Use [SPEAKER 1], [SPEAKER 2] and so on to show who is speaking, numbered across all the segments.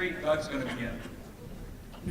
[SPEAKER 1] concrete, Doug's going to begin.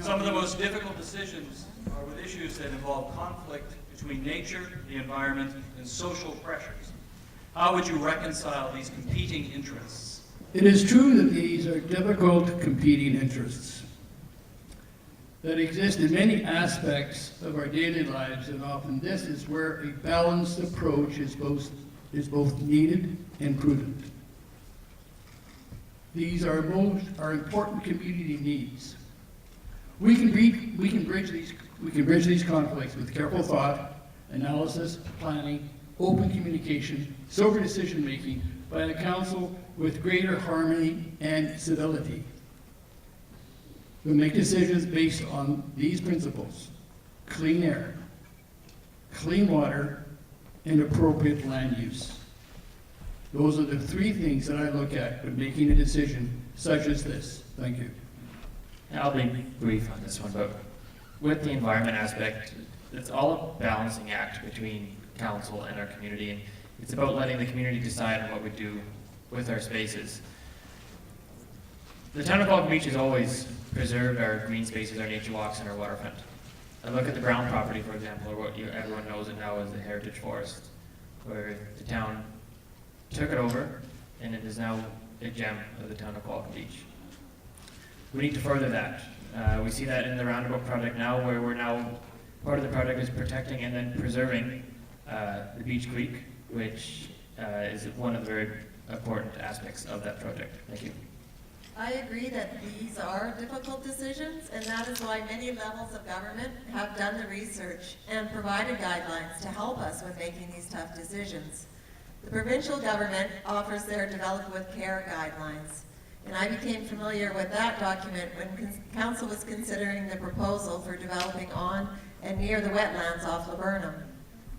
[SPEAKER 1] Some of the most difficult decisions are with issues that involve conflict between nature, the environment, and social pressures. How would you reconcile these competing interests?
[SPEAKER 2] It is true that these are difficult competing interests that exist in many aspects of our daily lives, and often this is where a balanced approach is both needed and prudent. These are important community needs. We can bridge these conflicts with careful thought, analysis, planning, open communication, sober decision making by a council with greater harmony and civility. We'll make decisions based on these principles: clean air, clean water, and appropriate land use. Those are the three things that I look at when making a decision such as this. Thank you.
[SPEAKER 3] I'll be brief on this one, but with the environment aspect, it's all a balancing act between council and our community, and it's about letting the community decide on what we do with our spaces. The town of Quabbin Beach has always preserved our green spaces, our nature walks, and our waterfront. I look at the Brown property, for example, or what everyone knows it now as the Heritage Forest, where the town took it over, and it is now a gem of the town of Quabbin Beach. We need to further that. We see that in the Roundabout project now, where we're now, part of the project is protecting and then preserving the Beach Creek, which is one of the very important aspects of that project. Thank you.
[SPEAKER 4] I agree that these are difficult decisions, and that is why many levels of government have done the research and provided guidelines to help us when making these tough decisions. The provincial government offers their Develop with Care guidelines, and I became familiar with that document when Council was considering the proposal for developing on and near the wetlands off Laburnum.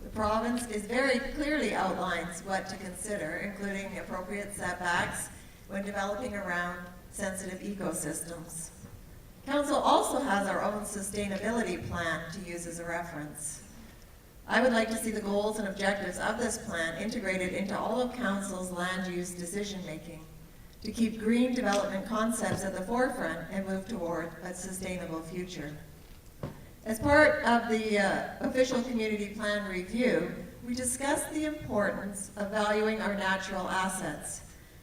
[SPEAKER 4] The province is very clearly outlines what to consider, including appropriate setbacks when developing around sensitive ecosystems. Council also has our own sustainability plan to use as a reference. I would like to see the goals and objectives of this plan integrated into all of Council's land use decision-making to keep green development concepts at the forefront and move toward a sustainable future. As part of the official community plan review, we discussed the importance of valuing our natural assets.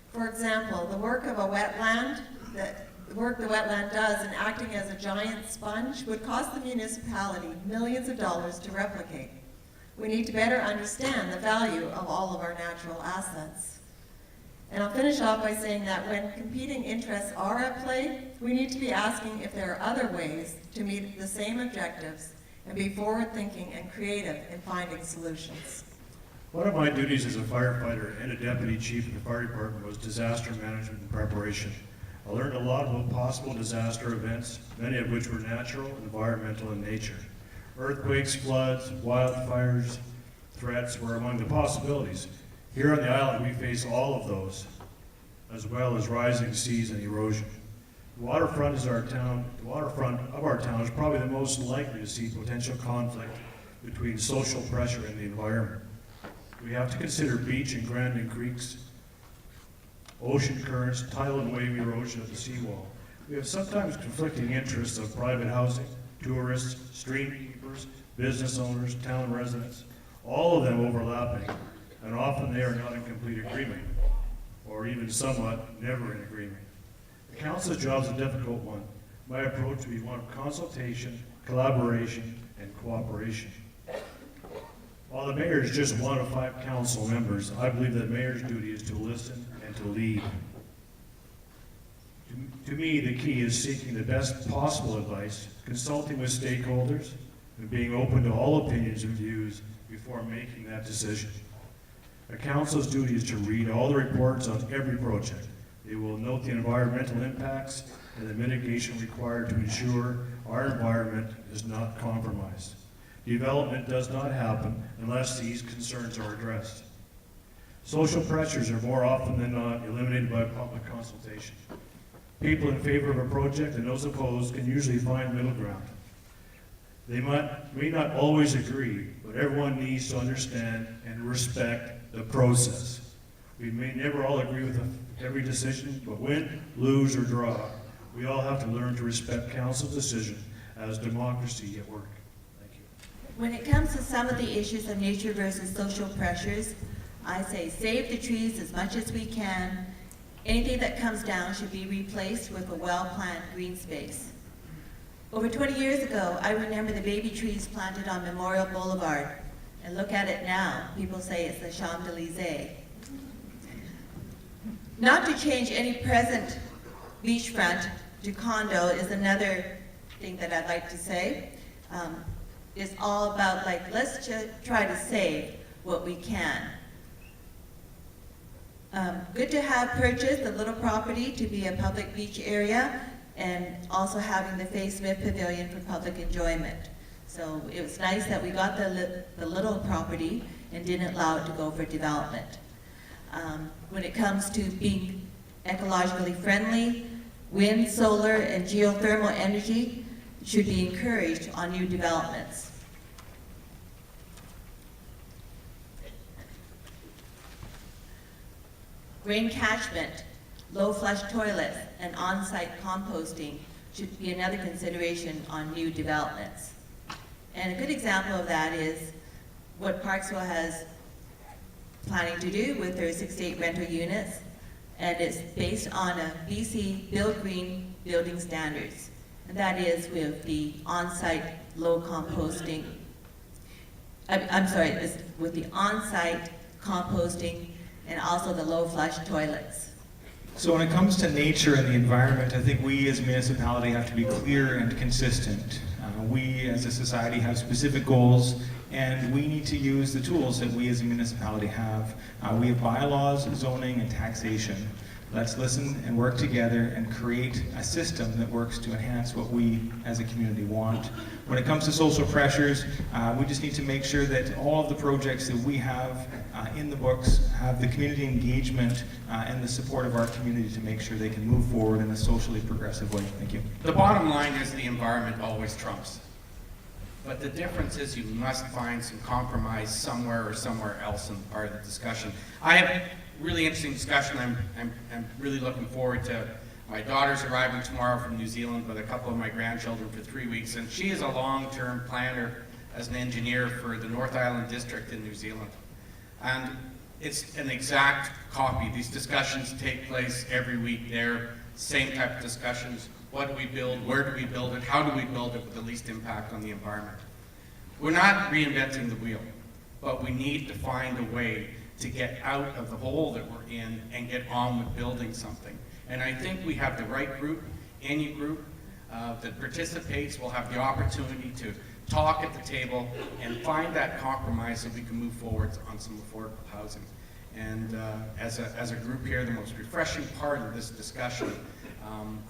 [SPEAKER 4] For example, the work of a wetland, the work the wetland does in acting as a giant sponge would cost the municipality millions of dollars to replicate. We need to better understand the value of all of our natural assets. And I'll finish off by saying that when competing interests are at play, we need to be asking if there are other ways to meet the same objectives and be forward-thinking and creative in finding solutions.
[SPEAKER 5] One of my duties as a firefighter and a deputy chief in the fire department was disaster management and preparation. I learned a lot about possible disaster events, many of which were natural, environmental in nature. Earthquakes, floods, wildfires, threats were among the possibilities. Here on the island, we face all of those, as well as rising seas and erosion. The waterfront of our town is probably the most likely to see potential conflict between social pressure and the environment. We have to consider beach and Grandin creeks, ocean currents, tidal and wave erosion of the seawall. We have sometimes conflicting interests of private housing, tourists, stream keepers, business owners, town residents, all of them overlapping, and often they are not in complete agreement, or even somewhat never in agreement. The council's job is a difficult one. My approach would be one of consultation, collaboration, and cooperation. While the mayor is just one of 5 council members, I believe that the mayor's duty is to listen and to lead. To me, the key is seeking the best possible advice, consulting with stakeholders, and being open to all opinions and views before making that decision. A council's duty is to read all the reports on every project. They will note the environmental impacts and the mitigation required to ensure our environment is not compromised. Development does not happen unless these concerns are addressed. Social pressures are more often than not eliminated by public consultation. People in favor of a project and those opposed can usually find middle ground. They may not always agree, but everyone needs to understand and respect the process. We may never all agree with every decision, but win, lose, or draw, We all have to learn to respect council's decision as democracy at work. Thank you.
[SPEAKER 4] When it comes to some of the issues of nature versus social pressures, I say save the trees as much as we can. Anything that comes down should be replaced with a well-planned green space. Over 20 years ago, I remember the baby trees planted on Memorial Boulevard. And look at it now. People say it's the Champs-Élysées. Not to change any present beachfront to condo is another thing that I'd like to say. It's all about, like, let's just try to save what we can. Good to have purchased a little property to be a public beach area, and also having the Faye Smith Pavilion for public enjoyment. So it was nice that we got the little property and didn't allow it to go for development. When it comes to being ecologically friendly, wind, solar, and geothermal energy should be encouraged on new developments. Rain catchment, low flush toilets, and on-site composting should be another consideration on new developments. And a good example of that is what Parksville has planning to do with their 68 rental units, and it's based on a BC Build Green building standards. And that is with the on-site low composting, with the on-site composting and also the low flush toilets.
[SPEAKER 6] So when it comes to nature and the environment, I think we as a municipality have to be clear and consistent. We as a society have specific goals, and we need to use the tools that we as a municipality have. We have bylaws, zoning, and taxation. Let's listen and work together and create a system that works to enhance what we as a community want. When it comes to social pressures, we just need to make sure that all of the projects that we have in the books have the community engagement and the support of our community to make sure they can move forward in a socially progressive way. Thank you.
[SPEAKER 7] The bottom line is the environment always trumps. But the difference is you must find some compromise somewhere or somewhere else in part of the discussion. I have a really interesting discussion I'm really looking forward to. My daughter's arriving tomorrow from New Zealand with a couple of my grandchildren for 3 weeks, and she is a long-term planner as an engineer for the North Island District in New Zealand. And it's an exact copy. These discussions take place every week there, same type of discussions. What do we build? Where do we build it? How do we build it with the least impact on the environment? We're not reinventing the wheel, but we need to find a way to get out of the hole that we're in and get on with building something. And I think we have the right group, any group that participates will have the opportunity to talk at the table and find that compromise so we can move forward on some affordable housing. And as a group here, the most refreshing part of this discussion,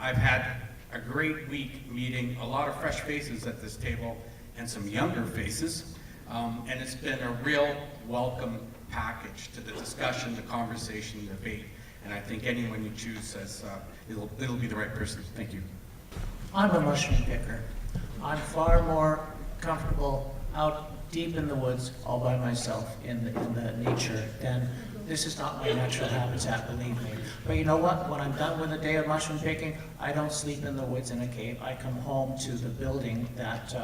[SPEAKER 7] I've had a great week meeting a lot of fresh faces at this table and some younger faces, and it's been a real welcome package to the discussion, the conversation, the debate, and I think anyone you choose says it'll be the right person. Thank you.
[SPEAKER 8] I'm a mushroom picker. I'm far more comfortable out deep in the woods all by myself in the nature than this is not my natural habitat, believe me. But you know what? When I'm done with a day of mushroom picking, I don't sleep in the woods in a cave. I come home to the building that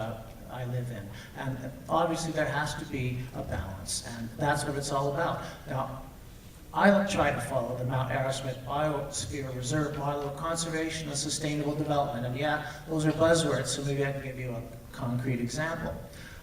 [SPEAKER 8] I live in. And obviously there has to be a balance, and that's what it's all about. Now, I try to follow the Mount Arrowsmith Biosphere Reserve model of conservation and sustainable development. And yeah, those are buzzwords, so maybe I can give you a concrete example.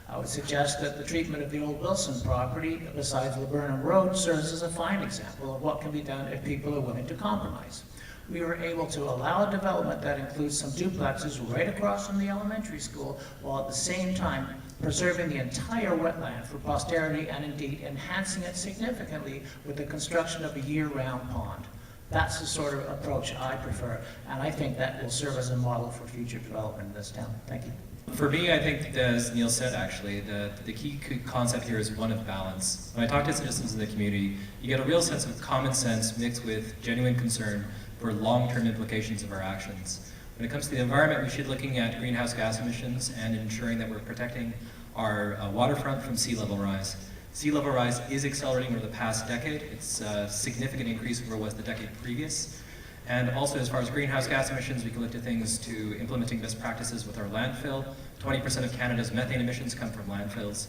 [SPEAKER 8] I would suggest that the treatment of the old Wilson property, besides Laburnum Road, serves as a fine example of what can be done if people are willing to compromise. We were able to allow a development that includes some duplexes right across from the elementary school, while at the same time preserving the entire wetland for posterity and indeed enhancing it significantly with the construction of a year-round pond. That's the sort of approach I prefer, and I think that will serve as a model for future development in this town. Thank you.
[SPEAKER 9] For me, I think, as Neil said, actually, the key concept here is one of balance. When I talk to citizens in the community, you get a real sense of common sense mixed with genuine concern for long-term implications of our actions. When it comes to the environment, we should be looking at greenhouse gas emissions and ensuring that we're protecting our waterfront from sea level rise. Sea level rise is accelerating over the past decade. It's a significant increase over what was the decade previous. And also, as far as greenhouse gas emissions, we can look at things to implementing best practices with our landfill. 20% of Canada's methane emissions come from landfills.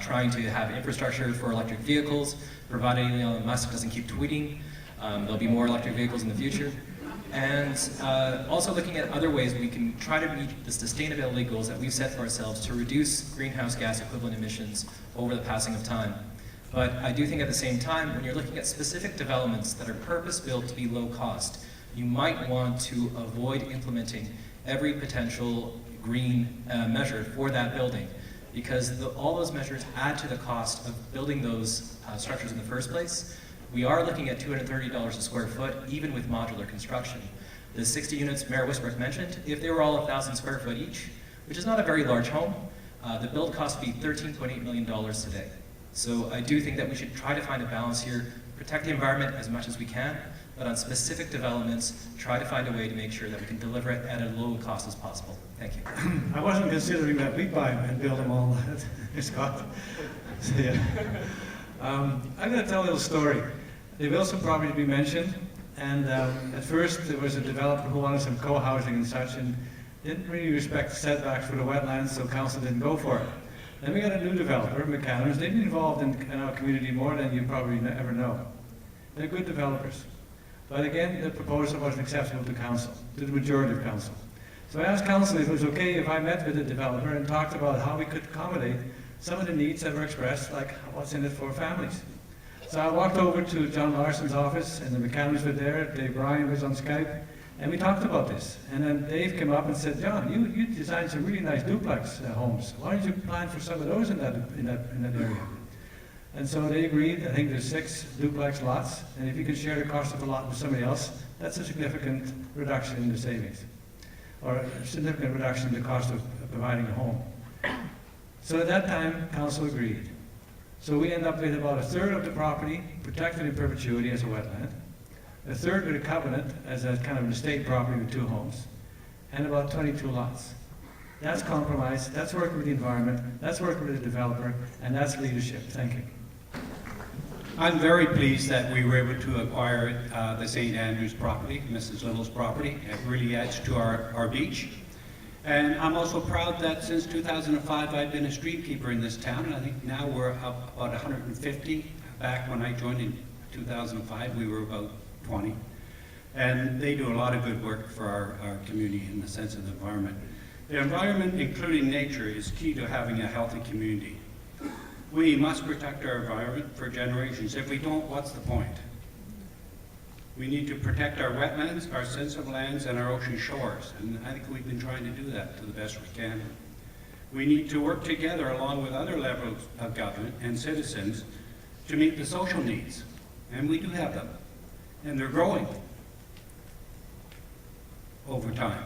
[SPEAKER 9] Trying to have infrastructure for electric vehicles, providing Elon Musk doesn't keep tweeting. There'll be more electric vehicles in the future. And also looking at other ways we can try to meet the sustainability goals that we've set for ourselves to reduce greenhouse gas equivalent emissions over the passing of time. But I do think at the same time, when you're looking at specific developments that are purpose-built to be low cost, you might want to avoid implementing every potential green measure for that building, because all those measures add to the cost of building those structures in the first place. We are looking at $230 a square foot, even with modular construction. The 60 units Mayor Wisbrook mentioned, if they were all 1,000 square foot each, which is not a very large home, the build cost would be $13.8 million today. So I do think that we should try to find a balance here, protect the environment as much as we can, but on specific developments, try to find a way to make sure that we can deliver it at as low a cost as possible. Thank you.
[SPEAKER 10] I wasn't considering that we'd buy them and build them all, Scott. So, yeah. I'm going to tell a little story. The Wilson property to be mentioned, and at first there was a developer who wanted some co-housing and such, and didn't really respect the setbacks for the wetlands, so council didn't go for it. Then we got a new developer, McCanners. They've been involved in our community more than you probably ever know. They're good developers. But again, the proposal wasn't acceptable to council, to the majority of council. So I asked council if it was okay if I met with the developer and talked about how we could accommodate some of the needs that were expressed, like what's in it for families. So I walked over to John Larson's office, and the McCanners were there, Dave Bryan was on Skype, and we talked about this. And then Dave came up and said, John, you designed some really nice duplex homes. Why don't you plan for some of those in that area? And so they agreed. I think there's 6 duplex lots, and if you can share the cost of a lot with somebody else, that's a significant reduction in the savings, or a significant reduction in the cost of providing a home. So at that time, council agreed. So we end up with about 1/3 of the property protected in perpetuity as a wetland, 1/3 with a covenant as a kind of an estate property with 2 homes, and about 22 lots. That's compromise, that's working with the environment, that's working with the developer, and that's leadership. Thank you.
[SPEAKER 11] I'm very pleased that we were able to acquire the St. Andrews property, Mrs. Little's property. It really adds to our beach. And I'm also proud that since 2005 I've been a street keeper in this town, and I think now we're up about 150. Back when I joined in 2005, we were about 20. And they do a lot of good work for our community in the sense of the environment. The environment, including nature, is key to having a healthy community. We must protect our environment for generations. If we don't, what's the point? We need to protect our wetlands, our sensitive lands, and our ocean shores. And I think we've been trying to do that to the best we can. We need to work together along with other levels of government and citizens to meet the social needs. And we do have them. And they're growing over time.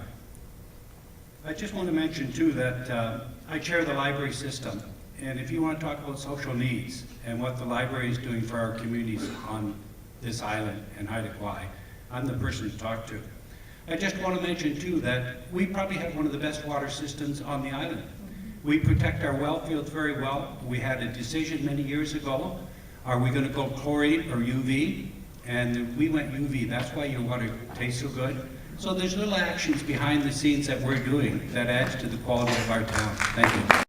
[SPEAKER 11] I just want to mention too that I chair the library system. And if you want to talk about social needs and what the library is doing for our communities on this island and Haida Gwaii, I'm the person to talk to. I just want to mention too that we probably have one of the best water systems on the island. We protect our well fields very well. We had a decision many years ago, are we going to go chlorine or UV? And we went UV, that's why your water tastes so good. So there's little actions behind the scenes that we're doing that adds to the quality of our town. Thank you.